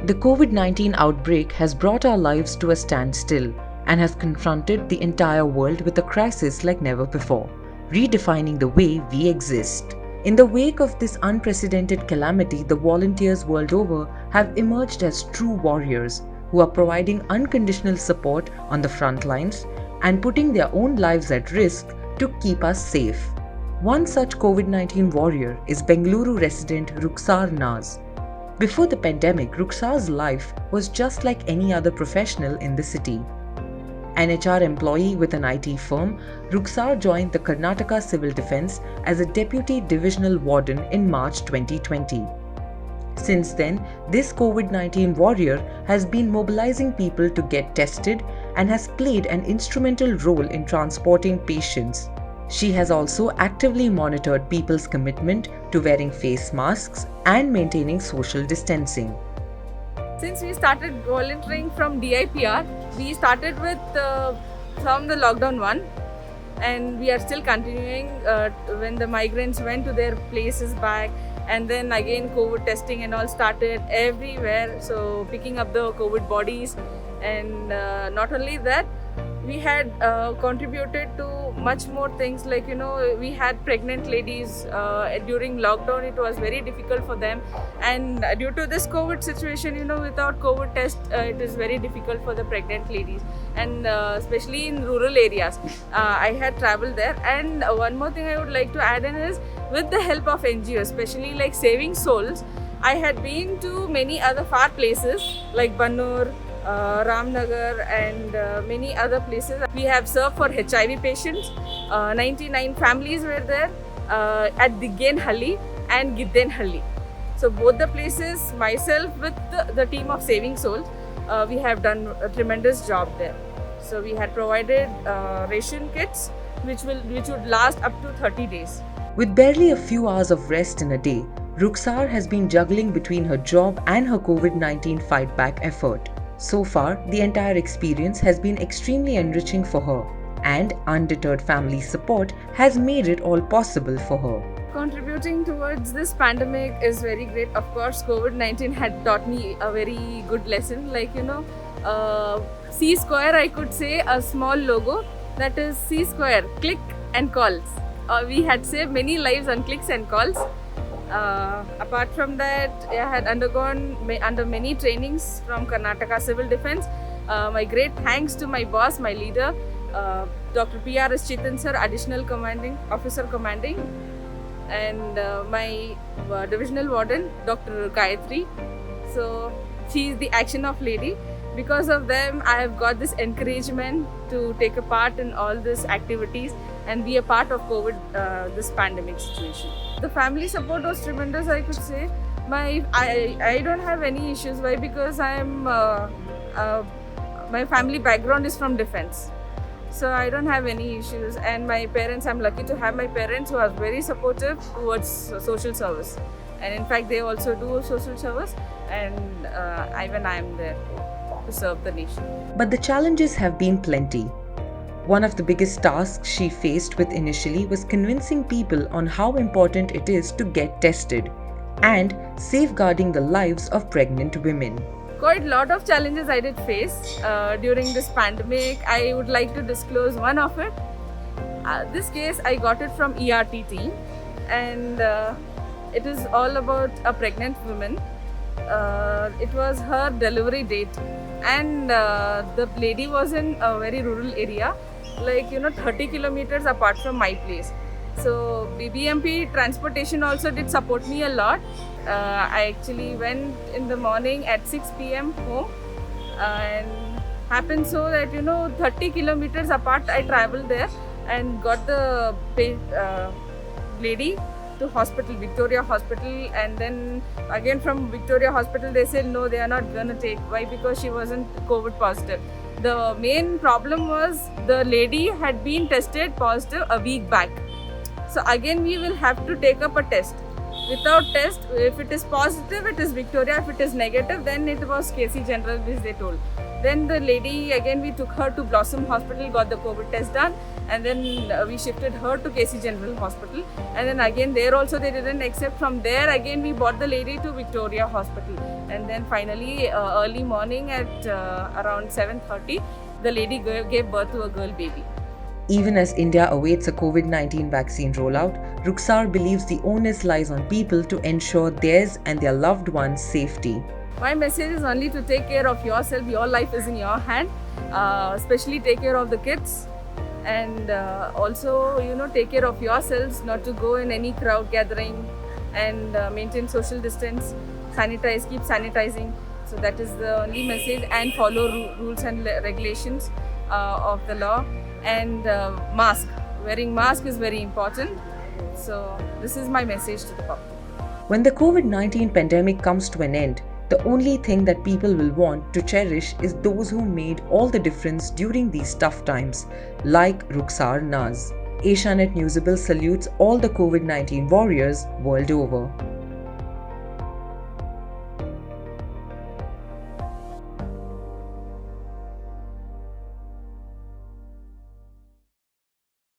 The COVID-19 outbreak has brought our lives to a standstill and has confronted the entire world with a crisis like never before, redefining the way we exist. In the wake of this unprecedented calamity, the volunteers world over have emerged as true warriors who are providing unconditional support on the front lines and putting their own lives at risk to keep us safe. One such COVID-19 warrior is Bengaluru resident Ruksar Naz. Before the pandemic, Ruksar's life was just like any other professional in the city. An HR employee with an IT firm, Ruksar joined the Karnataka Civil Defence as a Deputy Divisional Warden in March 2020. Since then, this COVID-19 warrior has been mobilizing people to get tested and has played an instrumental role in transporting patients. She has also actively monitored people's commitment to wearing face masks and maintaining social distancing. Since we started volunteering from DIPR, we started with from the lockdown one, and we are still continuing when the migrants went to their places back, and then again COVID testing and all started everywhere. So picking up the COVID bodies, and not only that, we had contributed to much more things, like we had pregnant ladies during lockdown. It was very difficult for them, and due to this COVID situation, without COVID test, it is very difficult for the pregnant ladies, and especially in rural areas. I had traveled there, and one more thing I would like to add in is, with the help of NGOs, especially like Saving Souls, I had been to many other far places like Bannur, Ramnagar, and many other places. We have served for HIV patients. 99 families were there at Diggenhalli and Giddenhalli. So both the places, myself with the team of Saving Souls, we have done a tremendous job there. So we had provided ration kits which would last up to 30 days. With barely a few hours of rest in a day, Ruksar has been juggling between her job and her COVID-19 fight back effort. So far, the entire experience has been extremely enriching for her, and undeterred family support has made it all possible for her. Contributing towards this pandemic is very great. Of course, COVID-19 had taught me a very good lesson. Like, C Square, I could say, a small logo, that is C Square, click and calls. We had saved many lives on clicks and calls. Apart from that, I had undergone under many trainings from Karnataka Civil Defence. My great thanks to my boss, my leader, Dr. P.R.S. Chetan sir, Additional Commanding Officer Commanding, and my Divisional Warden, Dr. Gayatri. So she is the action of lady. Because of them, I have got this encouragement to take a part in all these activities and be a part of this pandemic situation. The family support was tremendous, I could say. I don't have any issues. Why? Because my family background is from defense. So I don't have any issues. And my parents, I'm lucky to have my parents who are very supportive towards social service. And in fact, they also do social service, and even I am there to serve the nation. But the challenges have been plenty. One of the biggest tasks she faced with initially was convincing people on how important it is to get tested and safeguarding the lives of pregnant women. Quite a lot of challenges I did face during this pandemic. I would like to disclose one of it. This case, I got it from ERT team, and it is all about a pregnant woman. It was her delivery date, and the lady was in a very rural area, like 30 kilometers apart from my place. So BBMP transportation also did support me a lot. I actually went in the morning at 6 p.m. home, and happened so that 30 kilometers apart I traveled there and got the lady to hospital, Victoria Hospital, and then again from Victoria Hospital they said no, they are not gonna take. Why? Because she wasn't COVID positive. The main problem was the lady had been tested positive a week back. So again we will have to take up a test. Without test, if it is positive, it is Victoria. If it is negative, then it was KC General, which they told. Then the lady, again we took her to Blossom Hospital, got the COVID test done, and then we shifted her to KC General Hospital. And then again there also they didn't accept. From there again we brought the lady to Victoria Hospital. And then finally early morning at around 7:30, the lady gave birth to a girl baby. Even as India awaits a COVID-19 vaccine rollout, Rukhsar believes the onus lies on people to ensure theirs and their loved ones' safety. My message is only to take care of yourself. Your life is in your hand. Especially take care of the kids, and also take care of yourselves. Not to go in any crowd gathering, and maintain social distance. Sanitize, keep sanitizing. So that is the only message. And follow rules and regulations of the law. And mask. Wearing mask is very important. So this is my message to the public. When the COVID-19 pandemic comes to an end, the only thing that people will want to cherish is those who made all the difference during these tough times, like Rukhsar Naz. Asianet Newsable salutes all the COVID-19 warriors world over.